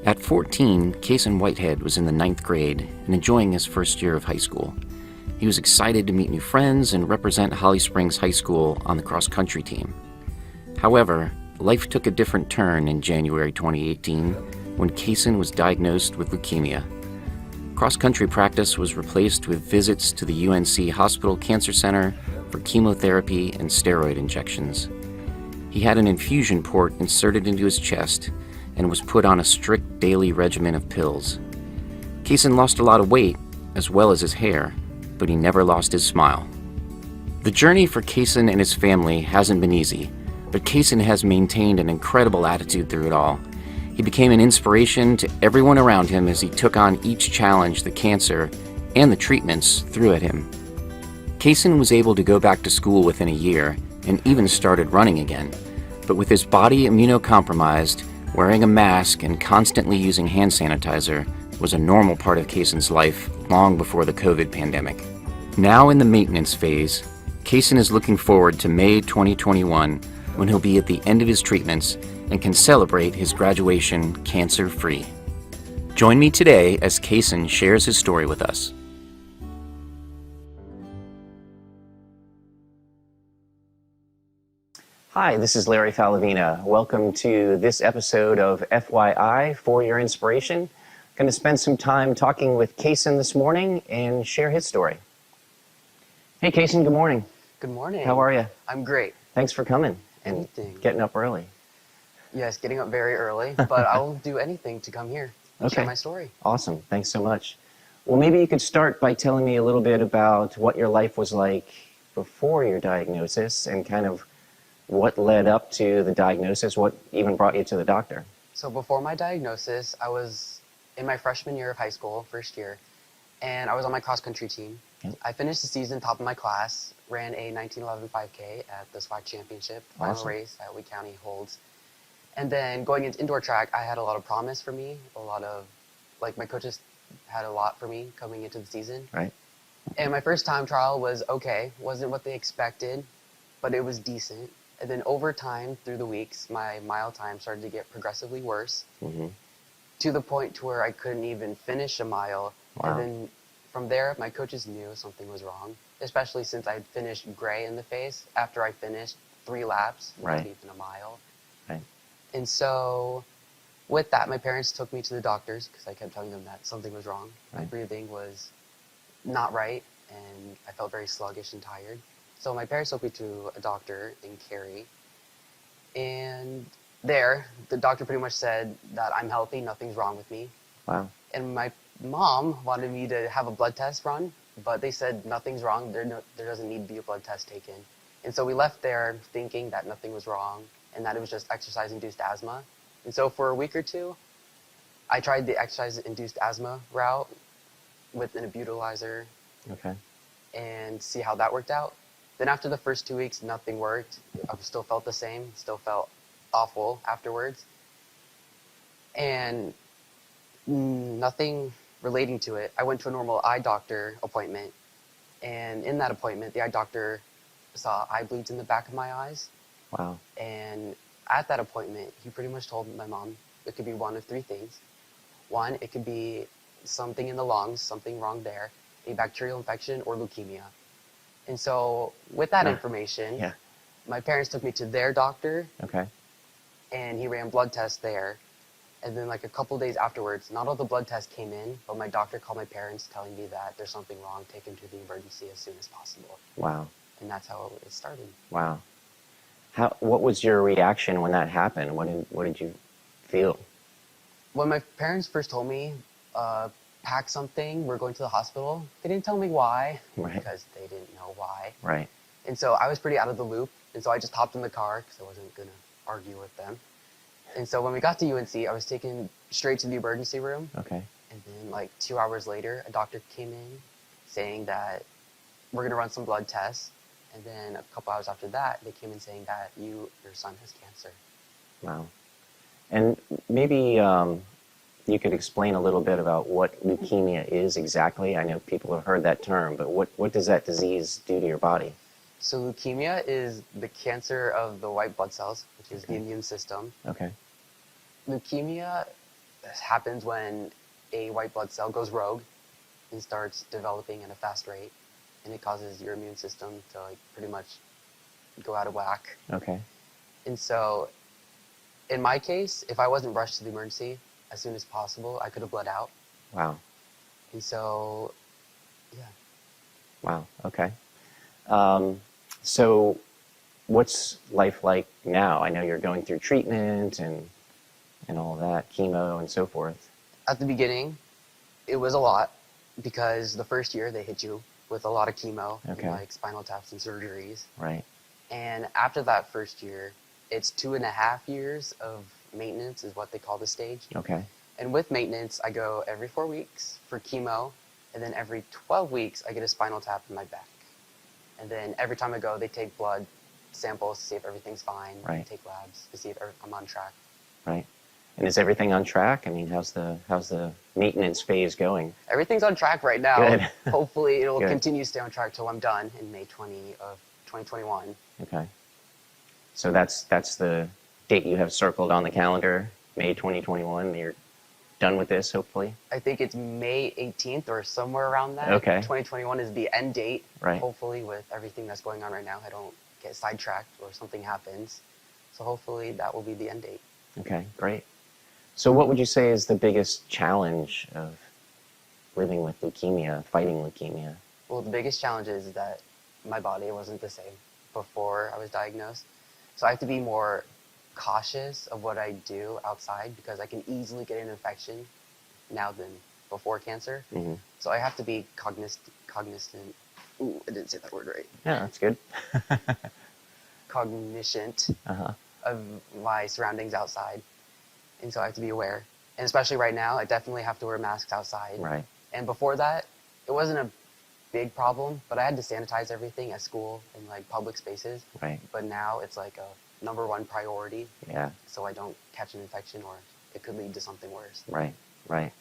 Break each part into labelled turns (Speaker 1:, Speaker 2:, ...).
Speaker 1: At 14, Casen Whitehead was in the 9th grade and enjoying his first year of high school. He was excited to meet new friends and represent Holly Springs High School on the cross-country team. However, life took a different turn in January 2018 when Casen was diagnosed with leukemia. Cross-country practice was replaced with visits to the UNC Hospital Cancer Center for chemotherapy and steroid injections. He had an infusion port inserted into his chest and was put on a strict daily regimen of pills. Casen lost a lot of weight, as well as his hair, but he never lost his smile. The journey for Casen and his family hasn't been easy, but Casen has maintained an incredible attitude through it all. He became an inspiration to everyone around him as he took on each challenge the cancer and the treatments threw at him. Casen was able to go back to school within a year and even started running again, but with his body immunocompromised, wearing a mask and constantly using hand sanitizer was a normal part of Casen's life long before the COVID pandemic. Now in the maintenance phase, Casen is looking forward to May 2021 when he'll be at the end of his treatments and can celebrate his graduation cancer-free. Join me today as Casen shares his story with us. Hi, this is Larry Falivena. Welcome to this episode of FYI For Your Inspiration. I'm going to spend some time talking with Casen this morning and share his story. Hey Casen, good morning.
Speaker 2: Good morning.
Speaker 1: How are you?
Speaker 2: I'm great.
Speaker 1: Thanks for coming and getting up early.
Speaker 2: Yes, getting up very early, but I'll do anything to come here and share my story.
Speaker 1: Awesome. Thanks so much. Well, maybe you could start by telling me a little bit about what your life was like before your diagnosis and kind of what led up to the diagnosis, what even brought you to the doctor.
Speaker 2: So before my diagnosis, I was in my freshman year of high school, first year, and I was on my cross-country team.
Speaker 1: Okay.
Speaker 2: I finished the season top of my class, ran a 1911 5K at the SWAC Championship, final race that Lee County holds. And then going into indoor track, I had a lot of promise for me, my coaches had a lot for me coming into the season.
Speaker 1: Right.
Speaker 2: And my first time trial was okay, wasn't what they expected, but it was decent. And then over time, through the weeks, my mile time started to get progressively worse, to the point to where I couldn't even finish a mile.
Speaker 1: Wow.
Speaker 2: And then from there, my coaches knew something was wrong, especially since I had finished gray in the face after I finished 3 laps, not even a mile.
Speaker 1: Right.
Speaker 2: And so with that, my parents took me to the doctors because I kept telling them that something was wrong. My breathing was not right, and I felt very sluggish and tired. So my parents took me to a doctor in Cary, and there, the doctor pretty much said that I'm healthy, nothing's wrong with me.
Speaker 1: Wow.
Speaker 2: And my mom wanted me to have a blood test run, but they said nothing's wrong, there doesn't need to be a blood test taken. And so we left there thinking that nothing was wrong, and that it was just exercise-induced asthma. And so for a week or two, I tried the exercise-induced asthma route with an nebulizer and see how that worked out. Then after the first 2 weeks, nothing worked. I still felt the same, still felt awful afterwards. And nothing relating to it. I went to a normal eye doctor appointment, and in that appointment, the eye doctor saw eye bleeds in the back of my eyes.
Speaker 1: Wow.
Speaker 2: And at that appointment, he pretty much told my mom it could be one of 3 things. One, it could be something in the lungs, something wrong there, a bacterial infection, or leukemia. And so with that information, my parents took me to their doctor, and he ran blood tests there. And then like a couple days afterwards, not all the blood tests came in, but my doctor called my parents telling me that there's something wrong, take him to the emergency as soon as possible.
Speaker 1: Wow.
Speaker 2: And that's how it started.
Speaker 1: Wow. What was your reaction when that happened? What did you feel?
Speaker 2: When my parents first told me, pack something, we're going to the hospital, they didn't tell me why, because they didn't know why.
Speaker 1: Right.
Speaker 2: And so I was pretty out of the loop, and so I just hopped in the car because I wasn't going to argue with them. And so when we got to UNC, I was taken straight to the emergency room.
Speaker 1: Okay.
Speaker 2: And then like 2 hours later, a doctor came in saying that we're going to run some blood tests. And then a couple hours after that, they came in saying that your son has cancer.
Speaker 1: Wow. And maybe you could explain a little bit about what leukemia is exactly. I know people have heard that term, but what does that disease do to your body?
Speaker 2: So leukemia is the cancer of the white blood cells, which is the immune system.
Speaker 1: Okay.
Speaker 2: Leukemia This happens when a white blood cell goes rogue and starts developing at a fast rate, and it causes your immune system to like pretty much go out of whack.
Speaker 1: Okay.
Speaker 2: And so in my case, if I wasn't rushed to the emergency as soon as possible, I could have bled out.
Speaker 1: Wow.
Speaker 2: And so, yeah.
Speaker 1: Wow. Okay. So what's life like now? I know you're going through treatment and all that, chemo and so forth.
Speaker 2: At the beginning, it was a lot because the first year they hit you with a lot of chemo,
Speaker 1: Okay.
Speaker 2: and like spinal taps and surgeries.
Speaker 1: Right.
Speaker 2: And after that first year, it's 2.5 years of maintenance is what they call the stage.
Speaker 1: Okay.
Speaker 2: And with maintenance, I go every 4 weeks for chemo, and then every 12 weeks, I get a spinal tap in my back. And then every time I go, they take blood samples to see if everything's fine.
Speaker 1: Right.
Speaker 2: Take labs to see if I'm on track.
Speaker 1: Right. And is everything on track? I mean, how's the maintenance phase going?
Speaker 2: Everything's on track right now.
Speaker 1: Good.
Speaker 2: Hopefully, it'll
Speaker 1: Good.
Speaker 2: continue to stay on track till I'm done in May 2021.
Speaker 1: Okay. So that's the date you have circled on the calendar, May 2021. You're done with this, hopefully?
Speaker 2: I think it's May 18th or somewhere around that.
Speaker 1: Okay.
Speaker 2: 2021 is the end date.
Speaker 1: Right.
Speaker 2: Hopefully, with everything that's going on right now, I don't get sidetracked or something happens. So hopefully that will be the end date.
Speaker 1: Okay, great. So what would you say is the biggest challenge of living with leukemia, fighting leukemia?
Speaker 2: Well, the biggest challenge is that my body wasn't the same before I was diagnosed. So I have to be more cautious of what I do outside because I can easily get an infection now than before cancer.
Speaker 1: Mm-hmm.
Speaker 2: So I have to be cognizant. Ooh, I didn't say that word right.
Speaker 1: Yeah, that's good.
Speaker 2: Cognizant
Speaker 1: Uh-huh.
Speaker 2: of my surroundings outside. And so I have to be aware. And especially right now, I definitely have to wear masks outside.
Speaker 1: Right.
Speaker 2: And before that, it wasn't a big problem, but I had to sanitize everything at school and like public spaces.
Speaker 1: Right.
Speaker 2: But now it's like a #1 priority,
Speaker 1: Yeah.
Speaker 2: so I don't catch an infection or it could lead to something worse.
Speaker 1: Right. Right.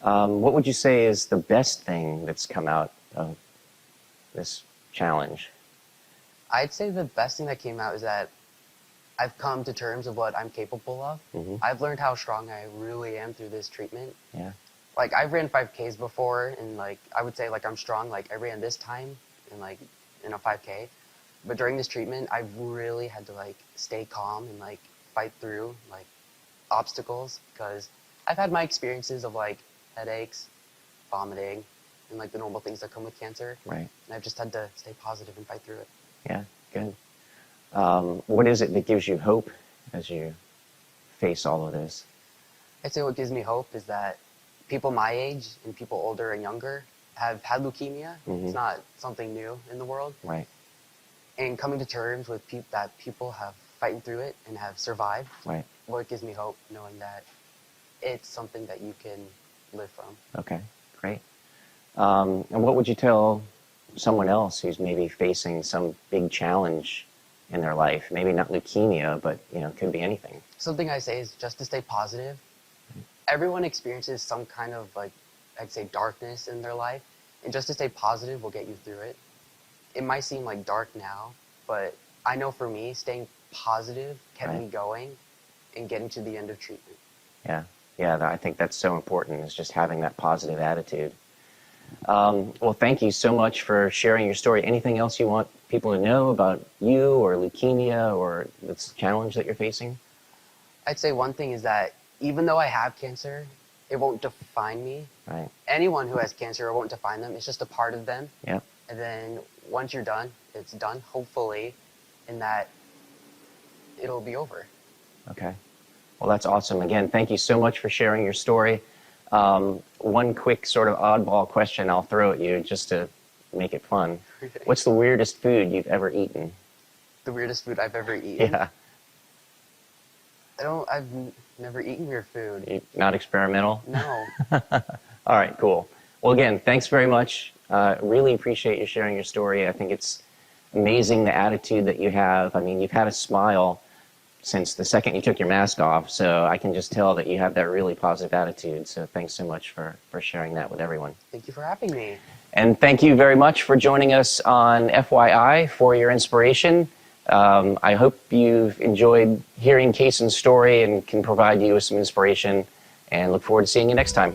Speaker 1: What would you say is the best thing that's come out of this challenge?
Speaker 2: I'd say the best thing that came out is that I've come to terms of what I'm capable of.
Speaker 1: Mm-hmm.
Speaker 2: I've learned how strong I really am through this treatment.
Speaker 1: Yeah.
Speaker 2: Like I've ran 5Ks before, and like I would say like I'm strong. Like I ran this time in a 5K, but during this treatment, I've really had to like stay calm and like fight through like obstacles because I've had my experiences of like headaches, vomiting, and like the normal things that come with cancer.
Speaker 1: Right.
Speaker 2: And I've just had to stay positive and fight through it.
Speaker 1: Yeah. Good. What is it that gives you hope as you face all of this?
Speaker 2: I'd say what gives me hope is that people my age and people older and younger have had leukemia.
Speaker 1: Mm-hmm.
Speaker 2: It's not something new in the world.
Speaker 1: Right.
Speaker 2: And coming to terms with that people have fighting through it and have survived.
Speaker 1: Right.
Speaker 2: What gives me hope, knowing that it's something that you can live from.
Speaker 1: Okay. Great. And what would you tell someone else who's maybe facing some big challenge in their life? Maybe not leukemia, but it could be anything.
Speaker 2: Something I say is just to stay positive. Everyone experiences some kind of like, I'd say darkness in their life, and just to stay positive will get you through it. It might seem like dark now, but I know for me, staying positive kept
Speaker 1: Right.
Speaker 2: me going and getting to the end of treatment.
Speaker 1: Yeah. Yeah. I think that's so important, is just having that positive attitude. Well, thank you so much for sharing your story. Anything else you want people to know about you or leukemia or this challenge that you're facing?
Speaker 2: I'd say one thing is that even though I have cancer, it won't define me.
Speaker 1: Right.
Speaker 2: Anyone who has cancer, it won't define them. It's just a part of them.
Speaker 1: Yeah.
Speaker 2: And then once you're done, it's done, hopefully, and that it'll be over.
Speaker 1: Okay. Well, that's awesome. Again, thank you so much for sharing your story. One quick sort of oddball question I'll throw at you just to make it fun. What's the weirdest food you've ever eaten?
Speaker 2: The weirdest food I've ever eaten?
Speaker 1: Yeah.
Speaker 2: I've never eaten weird food.
Speaker 1: Not experimental?
Speaker 2: No.
Speaker 1: All right, cool. Well, again, thanks very much. Really appreciate you sharing your story. I think it's amazing the attitude that you have. I mean, you've had a smile since the second you took your mask off, so I can just tell that you have that really positive attitude. So thanks so much for sharing that with everyone.
Speaker 2: Thank you for having me.
Speaker 1: And thank you very much for joining us on FYI for your inspiration. I hope you've enjoyed hearing Casen's story and can provide you with some inspiration and look forward to seeing you next time.